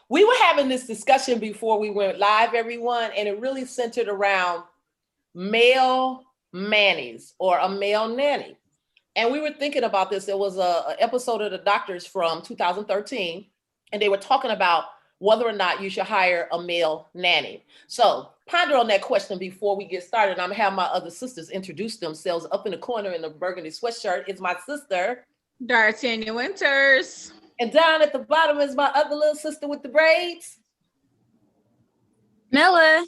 We were having this discussion before we went live, everyone, and it really centered around male Mannies or a male nanny. And we were thinking about this. There was a episode of The Doctors from 2013, and they were talking about whether or not you should hire a male nanny. So ponder on that question before we get started. I'm gonna have my other sisters introduce themselves. Up in the corner in the burgundy sweatshirt is my sister, D'Artagnan Winters. and down at the bottom is my other little sister with the braids, Miller.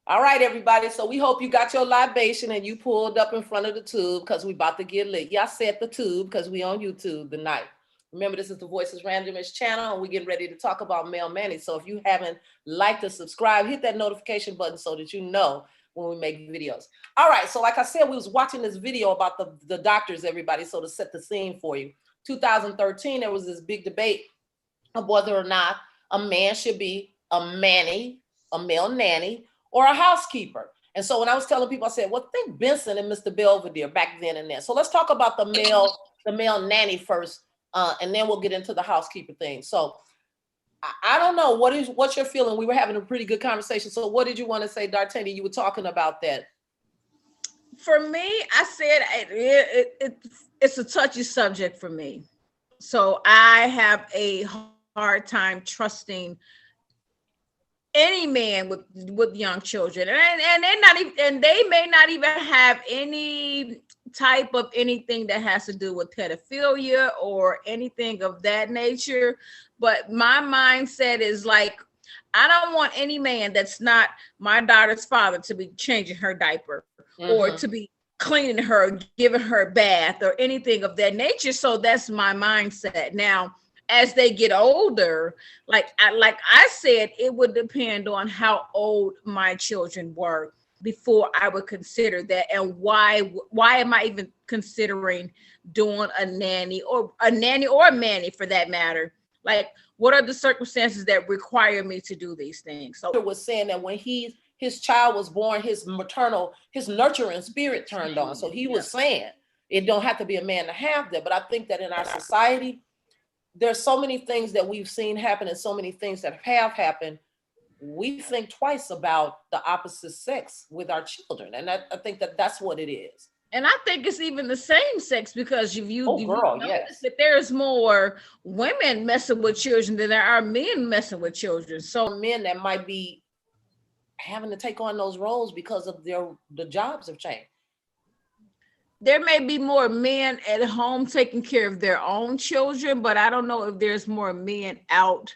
All right, everybody. So we hope you got your libation and you pulled up in front of the tube because we about to get lit. Y'all said the tube because we on YouTube tonight. Remember, this is the V.O.I.C.E.S RandomISH channel, and we're getting ready to talk about male Manny. So if you haven't liked or subscribed, hit that notification button so that you know when we make videos. All right. So like I said, we was watching this video about the doctors, everybody. So to set the scene for you, 2013, there was this big debate of whether or not a man should be a Manny, a male nanny, or a housekeeper. And so when I was telling people, I said, well, think Benson and Mr. Belvedere back then and there. So let's talk about the male nanny first, and then we'll get into the housekeeper thing. So I don't know, what's your feeling? We were having a pretty good conversation. So what did you want to say, D'Artagnan? You were talking about that. For me, I said it's a touchy subject for me. So I have a hard time trusting any man with young children, and they're not even, and they may not even have any type of anything that has to do with pedophilia or anything of that nature. But my mindset is like, I don't want any man that's not my daughter's father to be changing her diaper or to be cleaning her, giving her a bath or anything of that nature. So that's my mindset. Now, as they get older, like I said, it would depend on how old my children were before I would consider that. And why am I even considering doing a nanny or a Manny for that matter? Like, what are the circumstances that require me to do these things? So it was saying that when his child was born, his nurturing spirit turned on. So he was saying it don't have to be a man to have that. But I think that in our society, there's so many things that we've seen happen and so many things that have happened. We think twice about the opposite sex with our children. And I think that that's what it is. And I think it's even the same sex, because if you notice yes, that there's more women messing with children than there are men messing with children. So men that might be having to take on those roles because of the jobs have changed. There may be more men at home taking care of their own children, but I don't know if there's more men out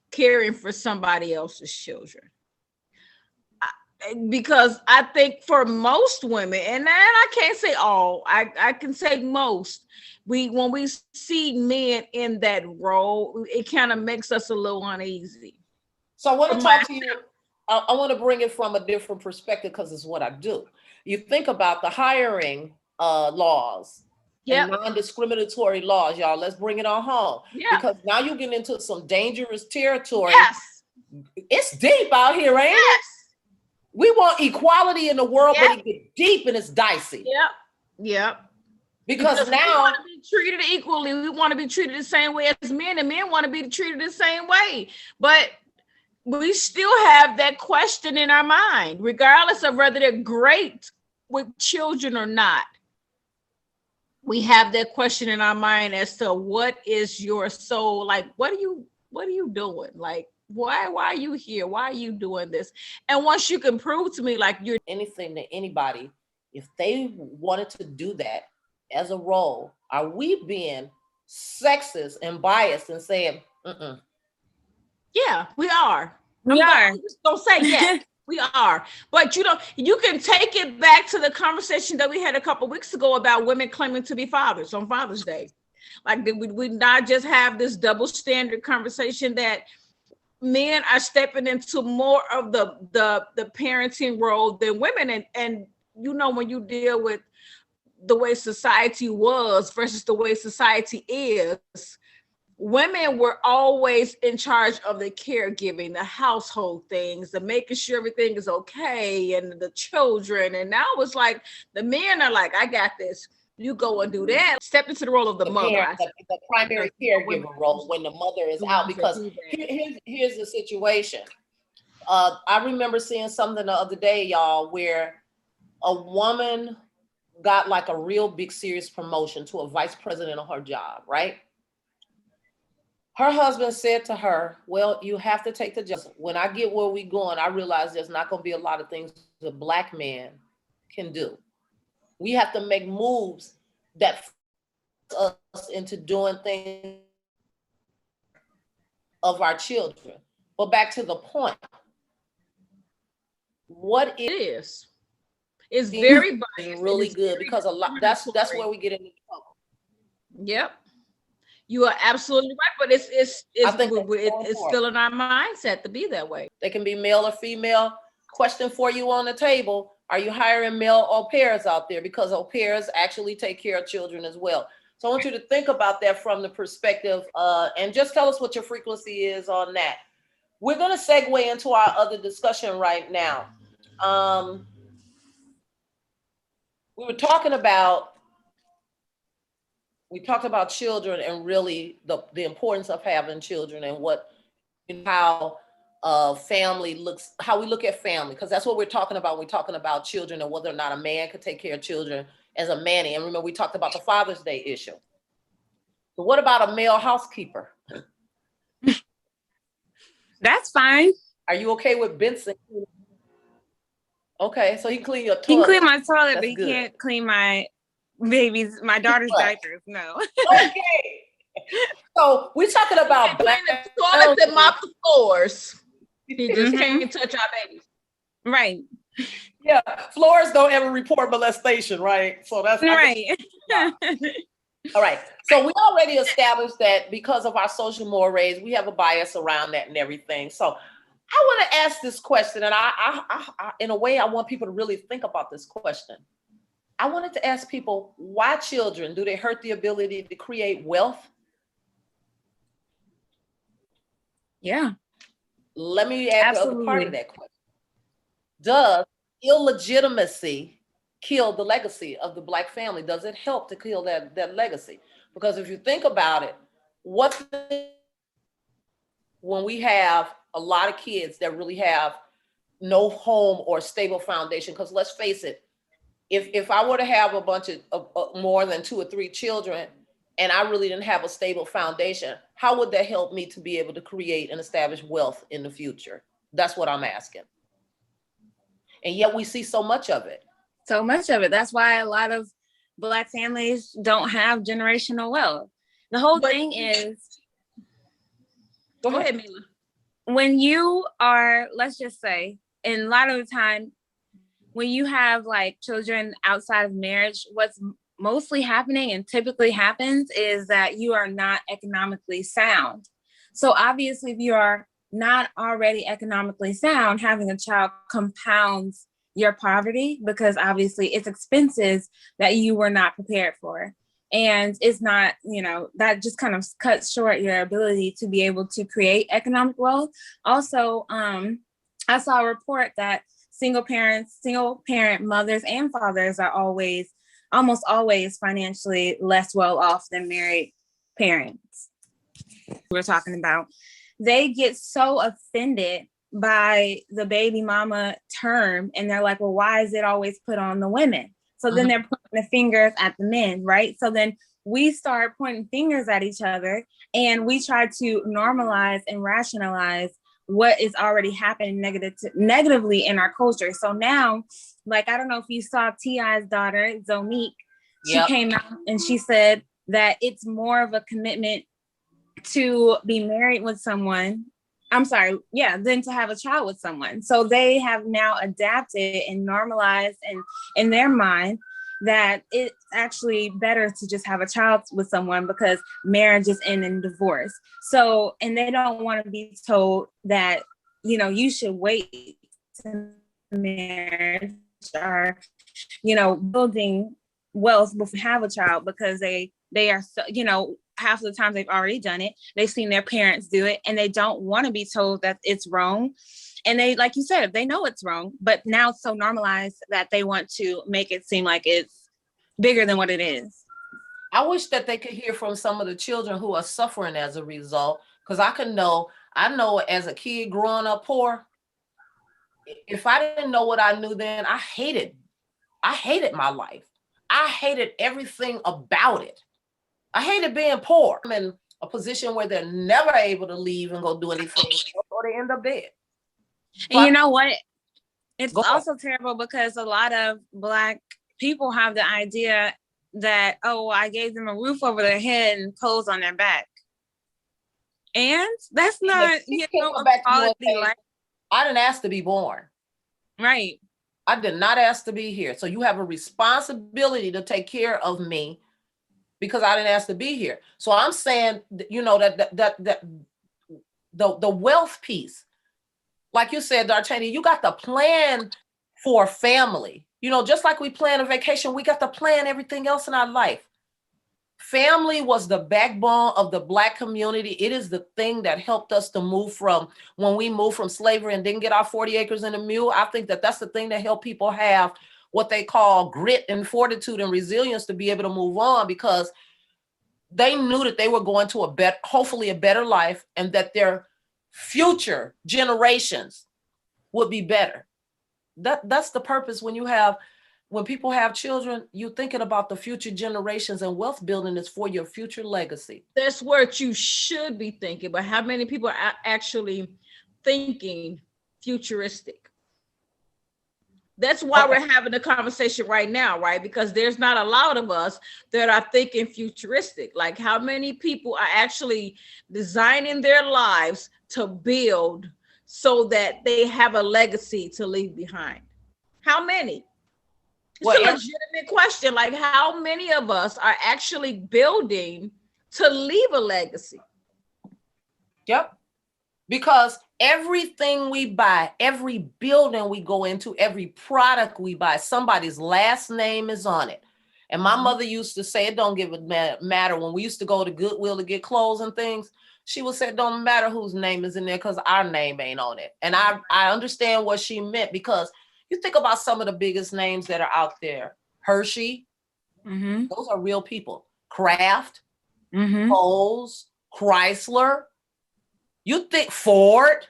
caring for somebody else's children. Because I think for most women, and I can't say all, I can say most, when we see men in that role, it kind of makes us a little uneasy. So I want to talk to you. I want to bring it from a different perspective because it's what I do. You think about the hiring laws and non-discriminatory laws, y'all. Let's bring it on home. Because now you're getting into some dangerous territory. Yes. It's deep out here, ain't it? We want equality in the world, but it gets deep and it's dicey. Because now we want to be treated equally. We want to be treated the same way as men, and men want to be treated the same way. But we still have that question in our mind, regardless of whether they're great with children or not. We have that question in our mind as to what is your soul like? What are you doing? Like, why are you here? Why are you doing this? And once you can prove to me like you're anything to anybody, if they wanted to do that as a role, are we being sexist and biased and saying, Yeah, we are. I'm just gonna say yes. We are. But you can take it back to the conversation that we had a couple of weeks ago about women claiming to be fathers on Father's Day. Like, we not just have this double standard conversation that men are stepping into more of the parenting role than women. And when you deal with the way society was versus the way society is, women were always in charge of the caregiving, the household things, the making sure everything is okay, and the children. And now it's like the men are like, I got this. you go and do that. Step into the role of the mother. Parent, the primary caregiver role when the mother is out. Because here's the situation. I remember seeing something the other day, y'all, where a woman got like a real big serious promotion to a vice president of her job, right? Her husband said to her, well, you have to take the job. When I get where we going, I realize there's not going to be a lot of things a Black man can do. We have to make moves that force us into doing things of our children. But back to the point, what is very biased, really good because a lot that's where we get into trouble. Yep. You are absolutely right, but it's still in our mindset to be that way. They can be male or female. Question for you on the table: are you hiring male au pairs out there? Because au pairs actually take care of children as well. So I want you to think about that from the perspective, and just tell us what your frequency is on that. We're going to segue into our other discussion right now. We talked about children and really the importance of having children and how family looks, how we look at family, because that's what we're talking about when we're talking about children and whether or not a man could take care of children as a Manny. And remember, we talked about the Father's Day issue. But what about a male housekeeper? That's fine. Are you okay with Benson? Okay, so he can clean your toilet. He can clean my toilet, That's but he good. can't clean my daughter's diapers. No. Okay. So we're talking about Black toilets and mop the floors. He just can't touch our babies. Right. Yeah, floors don't ever report molestation, right? So that's right. All right. So we already established that because of our social mores, we have a bias around that and everything. So I want to ask this question, and I in a way, I want people to really think about this question. I wanted to ask people, why children? Do they hurt the ability to create wealth? Yeah. Let me add the other part of that question. Does illegitimacy kill the legacy of the Black family? Does it help to kill that legacy? Because if you think about it, when we have a lot of kids that really have no home or stable foundation, because let's face it, if I were to have a bunch of more than 2 or 3 children and I really didn't have a stable foundation, how would that help me to be able to create and establish wealth in the future? That's what I'm asking. And yet we see so much of it. So much of it. That's why a lot of Black families don't have generational wealth. The whole thing is, go ahead, Mila. When you are, let's just say, and a lot of the time, when you have like children outside of marriage, what's mostly happening and typically happens is that you are not economically sound. So obviously, if you are not already economically sound, having a child compounds your poverty, because obviously it's expenses that you were not prepared for. And it's not, that just kind of cuts short your ability to be able to create economic wealth. Also, I saw a report that single parent mothers and fathers are almost always financially less well off than married parents. We're talking about, they get so offended by the baby mama term, and they're like, well, why is it always put on the women? So then they're pointing the fingers at the men, right? So then we start pointing fingers at each other, and we try to normalize and rationalize what is already happening negatively in our culture. So now, like, I don't know if you saw T.I.'s daughter, Zonique, she came out and she said that it's more of a commitment to be married with someone. Than to have a child with someone. So they have now adapted and normalized in their mind that it's actually better to just have a child with someone because marriage is in divorce. So, and they don't want to be told that, you should wait to marriage or, building wealth before you have a child, because they are so, half of the time they've already done it. They've seen their parents do it, and they don't want to be told that it's wrong. And they, like you said, they know it's wrong, but now it's so normalized that they want to make it seem like it's, bigger than what it is. I wish that they could hear from some of the children who are suffering as a result, because I know as a kid growing up poor, if I didn't know what I knew then, I hated my life. I hated everything about it. I hated being poor. I'm in a position where they're never able to leave and go do anything, or they end up dead. And you know what? It's Go also terrible because a lot of Black people have the idea that, oh, I gave them a roof over their head and clothes on their back. And that's not, you know, a quality life. I didn't ask to be born. Right. I did not ask to be here. So you have a responsibility to take care of me because I didn't ask to be here. So I'm saying, you know, that the wealth piece, like you said, Dartani, you got to plan for family. You know, just like we plan a vacation, we got to plan everything else in our life. Family was the backbone of the Black community. It is the thing that helped us to move from when we moved from slavery and didn't get our 40 acres and a mule. I think that that's the thing that helped people have what they call grit and fortitude and resilience to be able to move on, because they knew that they were going to hopefully a better life, and that their future generations would be better. That's the purpose. When people have children, you're thinking about the future generations, and wealth building is for your future legacy. That's what you should be thinking, but how many people are actually thinking futuristic? That's why we're having a conversation right now, right? Because there's not a lot of us that are thinking futuristic. Like, how many people are actually designing their lives to build so that they have a legacy to leave behind? How many? It's a legitimate question. Like, how many of us are actually building to leave a legacy? Yep. Because everything we buy, every building we go into, every product we buy, somebody's last name is on it. And my mother used to say, it don't give a matter. When we used to go to Goodwill to get clothes and things, she would say, it don't matter whose name is in there because our name ain't on it. And I understand what she meant, because you think about some of the biggest names that are out there. Hershey, those are real people. Kraft, Kohl's, Chrysler. You think Ford.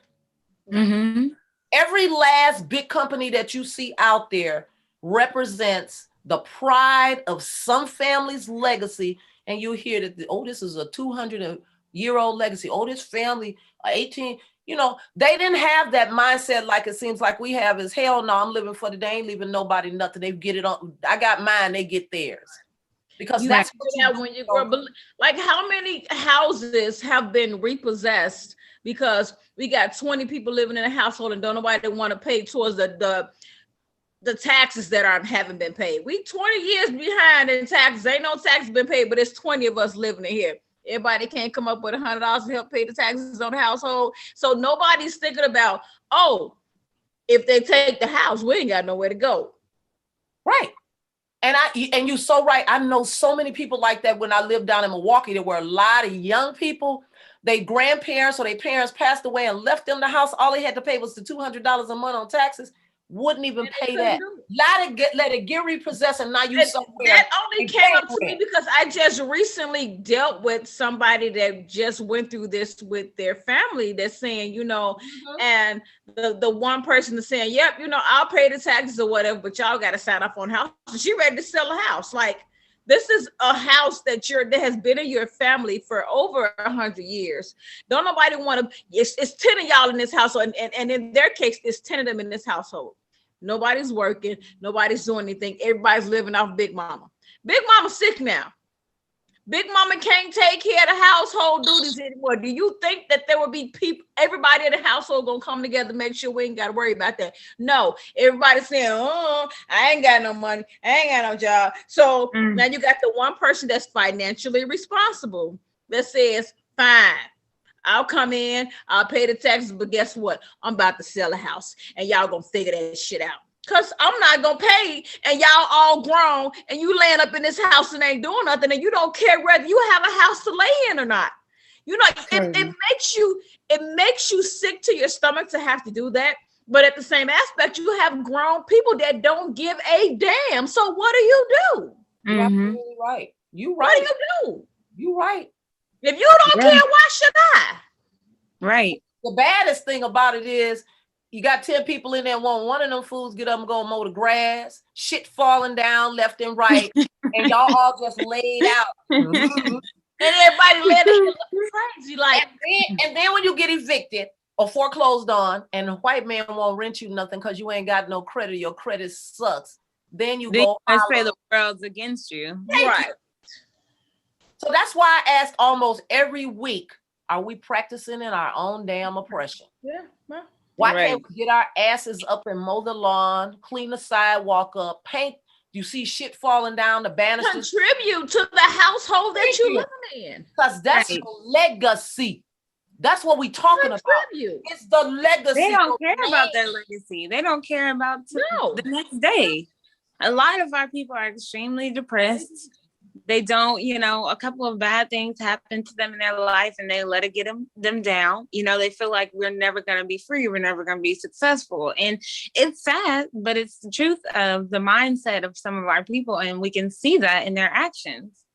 Every last big company that you see out there represents the pride of some family's legacy. And you hear that, oh, this is a 200-year-old legacy. Oh, this family, 18, you know, they didn't have that mindset like it seems like we have. Is hell no, I'm living for the day, ain't leaving nobody nothing. They get it on. I got mine, they get theirs. Because that's what when you grow up. Like, how many houses have been repossessed because we got 20 people living in a household and don't nobody want to pay towards the taxes that haven't been paid? We 20 years behind in taxes. Ain't no taxes been paid, but it's 20 of us living in here. Everybody can't come up with $100 to help pay the taxes on the household. So nobody's thinking about, oh, if they take the house, we ain't got nowhere to go. Right. And you're so right. I know so many people like that. When I lived down in Milwaukee, there were a lot of young people, their grandparents or their parents passed away and left them the house. All they had to pay was the $200 a month on taxes. Wouldn't even pay that. Let it get repossessed, and now you somewhere. That only came up to me because I just recently dealt with somebody that just went through this with their family. That's saying, you know, and the one person is saying, yep, you know, I'll pay the taxes or whatever, but y'all got to sign up on house. So she ready to sell a house. Like, this is a house that has been in your family for over 100 years. Don't nobody want to. It's 10 of y'all in this household, and in their case, it's 10 of them in this household. Nobody's working. Nobody's doing anything. Everybody's living off Big Mama. Big Mama's sick now. Big Mama can't take care of the household duties anymore. Do you think that there will be people, everybody in the household gonna come together to make sure we ain't got to worry about that? No. Everybody's saying, oh, I ain't got no money. I ain't got no job. So now you got the one person that's financially responsible that says, fine, I'll come in, I'll pay the taxes, but guess what? I'm about to sell a house, and y'all gonna figure that shit out. Because I'm not gonna pay, and y'all all grown, and you laying up in this house and ain't doing nothing, and you don't care whether you have a house to lay in or not. You know, it makes you sick to your stomach to have to do that. But at the same aspect, you have grown people that don't give a damn. So what do you do? You're absolutely right. You What right. do you do? You right. If you don't care, why should I? Right. The baddest thing about it is you got 10 people in there, want one of them fools get up and go mow the grass, shit falling down left and right, and y'all all just laid out. And everybody let it look crazy. Like, and then when you get evicted or foreclosed on, and the white man won't rent you nothing because you ain't got no credit, your credit sucks. Then you go. I say the world's against you. right. So that's why I ask almost every week, are we practicing in our own damn oppression? Yeah. Well, Why can't we get our asses up and mow the lawn, clean the sidewalk up, paint? You see shit falling down the banisters. Contribute to the household that you live in. Because that's your legacy. That's what we talking about. It's the legacy. They don't care about their legacy. They don't care about the next day. A lot of our people are extremely depressed. They don't, a couple of bad things happen to them in their life and they let it get them down. They feel like we're never going to be free. We're never going to be successful. And it's sad, but it's the truth of the mindset of some of our people. And we can see that in their actions.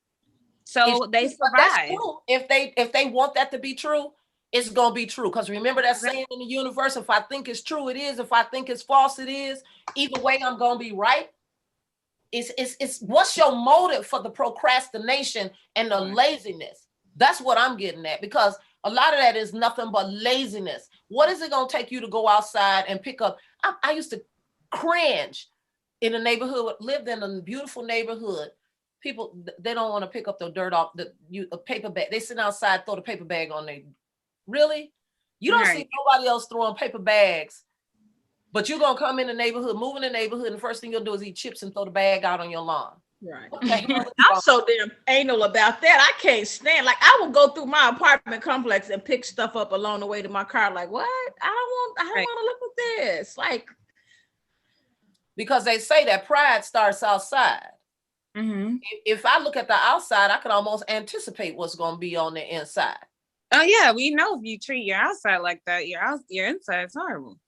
So they survive. If they want that to be true, it's going to be true. Because remember that saying in the universe, if I think it's true, it is. If I think it's false, it is. Either way, I'm going to be right. It's what's your motive for the procrastination and the laziness? That's what I'm getting at, because a lot of that is nothing but laziness. What is it going to take you to go outside and pick up? I used to cringe in a neighborhood, lived in a beautiful neighborhood. People, they don't want to pick up the dirt off a paper bag. They sit outside, throw the paper bag on there. Really? You don't see nobody else throwing paper bags. But you're going to come in the neighborhood, move in the neighborhood, and the first thing you'll do is eat chips and throw the bag out on your lawn. Right. I'm so damn anal about that. I can't stand. Like, I will go through my apartment complex and pick stuff up along the way to my car. Like, what? I don't want to look at this. Like, because they say that pride starts outside. Mm-hmm. If I look at the outside, I can almost anticipate what's going to be on the inside. Oh yeah, we know if you treat your outside like that, your inside is horrible.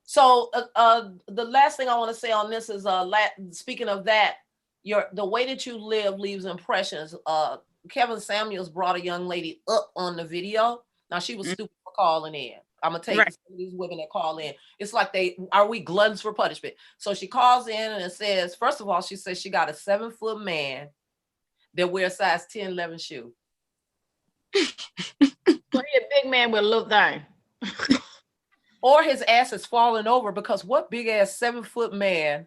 So the last thing I want to say on this is, speaking of that, the way that you live leaves impressions. Kevin Samuels brought a young lady up on the video. Now, she was stupid for calling in. I'm going to tell you, some of these women that call in, it's like are we gluttons for punishment? So she calls in and it says, first of all, she says she got a 7-foot man that wears size 10, 11 shoe. So he a big man with a little thing. Or his ass is falling over, because what big ass 7-foot man,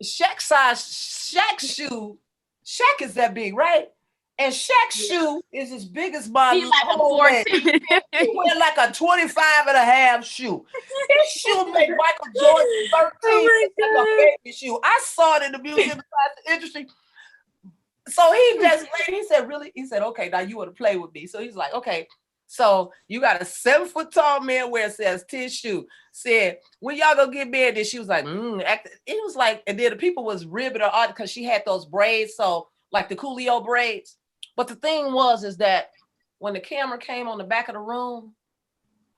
Shaq's shoe, Shaq is that big, right? And Shaq's shoe is as big as my He's like a 14. He wear like a 25 and a half shoe. His shoe made Michael Jordan 13 like a baby shoe. I saw it in the museum. It's interesting. So he said, really? He said, okay, now you want to play with me. So he's like, okay. So you got a 7-foot tall man where it says 10 shoe. Said, when y'all gonna get married? And she was like, it was like, and then the people was ribbing her out because she had those braids, so like the Coolio braids. But the thing is that when the camera came on the back of the room,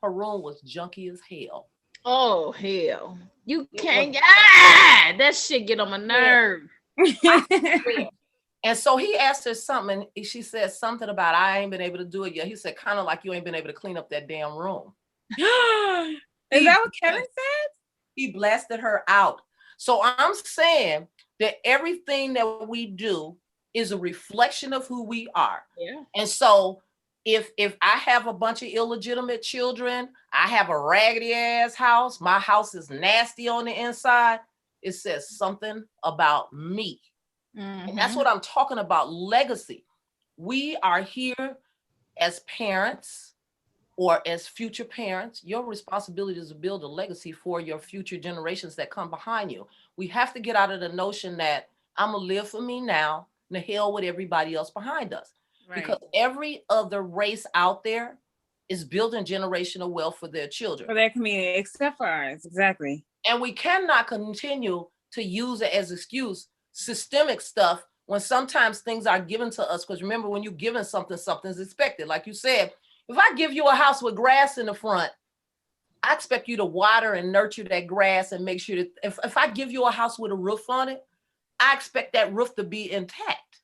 her room was junky as hell. Oh hell. You can't that shit get on my nerve. And so he asked her something, and she said something about, I ain't been able to do it yet. He said, kind of like you ain't been able to clean up that damn room. Is that what Kevin said? He blasted her out. So I'm saying that everything that we do is a reflection of who we are. Yeah. And so if I have a bunch of illegitimate children, I have a raggedy ass house, my house is nasty on the inside, it says something about me. Mm-hmm. And that's what I'm talking about, legacy. We are here as parents or as future parents. Your responsibility is to build a legacy for your future generations that come behind you. We have to get out of the notion that I'm going to live for me now, and the hell with everybody else behind us. Right. Because every other race out there is building generational wealth for their children. For their community, except for ours, exactly. And we cannot continue to use it as excuse systemic stuff when sometimes things are given to us. Because remember, when you're given something, something's expected. Like you said, if I give you a house with grass in the front, I expect you to water and nurture that grass and make sure that if I give you a house with a roof on it, I expect that roof to be intact.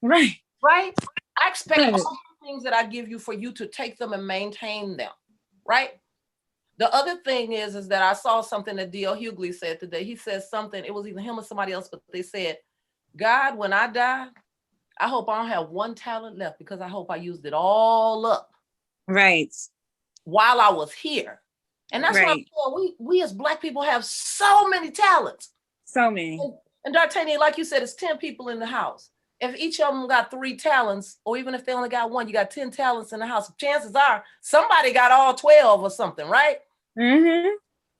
Right. Right? I expect Right. all the things that I give you for you to take them and maintain them. Right? The other thing is that I saw something that D.L. Hughley said today. He said something, it was either him or somebody else, but they said, God, when I die, I hope I don't have one talent left because I hope I used it all up. Right. While I was here. And that's what I'm saying. We as Black people have so many talents. So many. And D'Artagnan, like you said, it's 10 people in the house. If each of them got 3 talents, or even if they only got 1, you got 10 talents in the house. Chances are somebody got all 12 or something, right? Mm-hmm.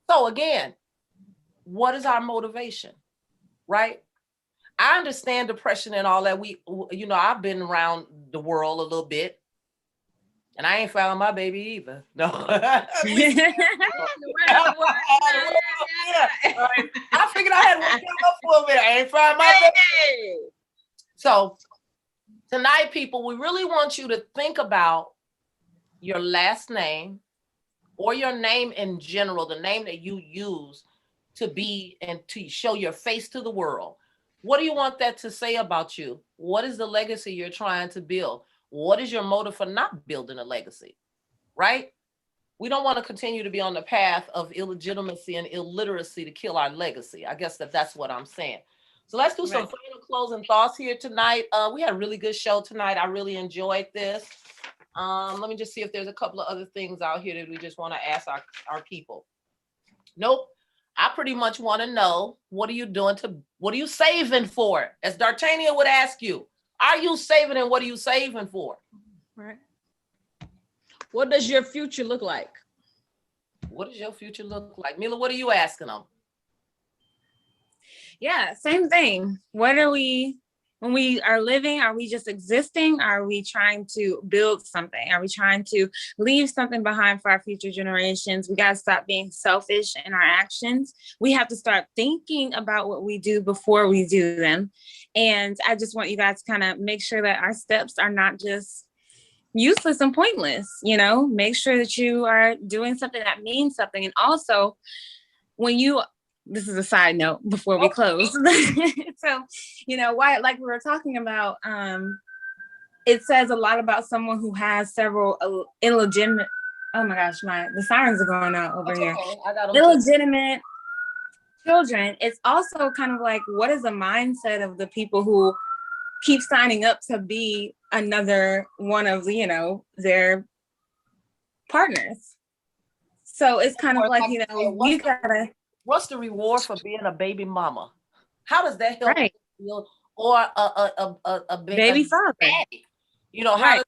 So again, what is our motivation, right? I understand depression and all that. I've been around the world a little bit, and I ain't found my baby either. No. I figured I had one up for a minute. I ain't found my baby. So tonight, people, we really want you to think about your last name or your name in general, the name that you use to be and to show your face to the world. What do you want that to say about you? What is the legacy you're trying to build? What is your motive for not building a legacy, right? We don't want to continue to be on the path of illegitimacy and illiteracy to kill our legacy. I guess that's what I'm saying. So let's do some final closing thoughts here tonight. We had a really good show tonight. I really enjoyed this. Let me just see if there's a couple of other things out here that we just want to ask our people. Nope. I pretty much want to know, what are you saving for? As D'Artagnan would ask you, are you saving and what are you saving for? Right. What does your future look like? What does your future look like? Mila, what are you asking them? Yeah, same thing. What are we, when we are living, are we just existing? Are we trying to build something? Are we trying to leave something behind for our future generations? We got to stop being selfish in our actions. We have to start thinking about what we do before we do them. And I just want you guys to kind of make sure that our steps are not just useless and pointless. Make sure that you are doing something that means something. And also, this is a side note before we close. So, why, like we were talking about, it says a lot about someone who has several illegitimate, oh my gosh, the sirens are going out over here. Illegitimate children. It's also kind of like, what is the mindset of the people who keep signing up to be another one of, their partners? So it's kind of like, you gotta, what's the reward for being a baby mama? How does that help you? Or a baby father? Daddy? How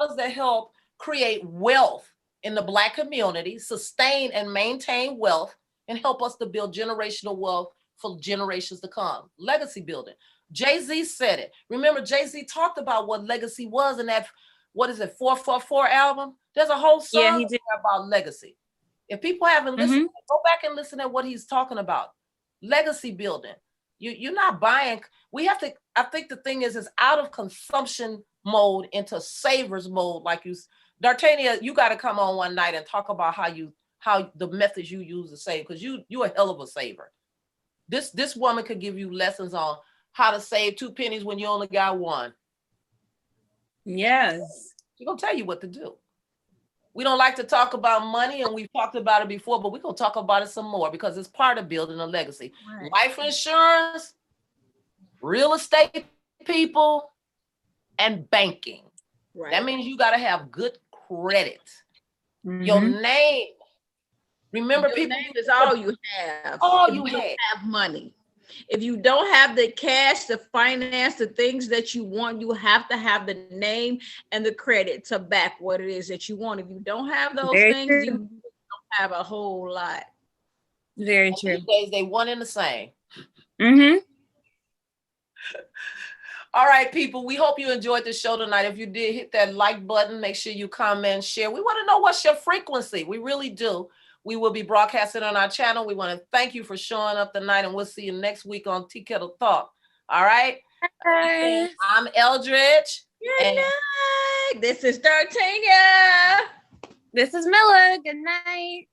does that help create wealth in the Black community, sustain and maintain wealth, and help us to build generational wealth for generations to come? Legacy building. Jay-Z said it. Remember, Jay-Z talked about what legacy was in that, 444 album? There's a whole song he did about legacy. If people haven't listened, go back and listen to what he's talking about. Legacy building. You're not buying. I think the thing is out of consumption mode into savers mode. Like D'Artagnan, you got to come on one night and talk about how the methods you use to save, because you're a hell of a saver. This woman could give you lessons on how to save 2 pennies when you only got 1. Yes. She's going to tell you what to do. We don't like to talk about money, and we've talked about it before, but we're going to talk about it some more because it's part of building a legacy. Right. Life insurance, real estate people, and banking. Right. That means you got to have good credit. Your name. Remember, your name is all you have. All you have money. If you don't have the cash to finance the things that you want, you have to have the name and the credit to back what it is that you want. If you don't have those things, you don't have a whole lot. Very true. These days, they one and the same. All right, people, we hope you enjoyed the show tonight. If you did, hit that like button. Make sure you comment, share. We want to know what's your frequency. We really do. We will be broadcasting on our channel. We want to thank you for showing up tonight, and we'll see you next week on Teakettle Talk. All right? Bye. I'm Eldridge. Good night. This is D'Artagnan. This is Milla. Good night.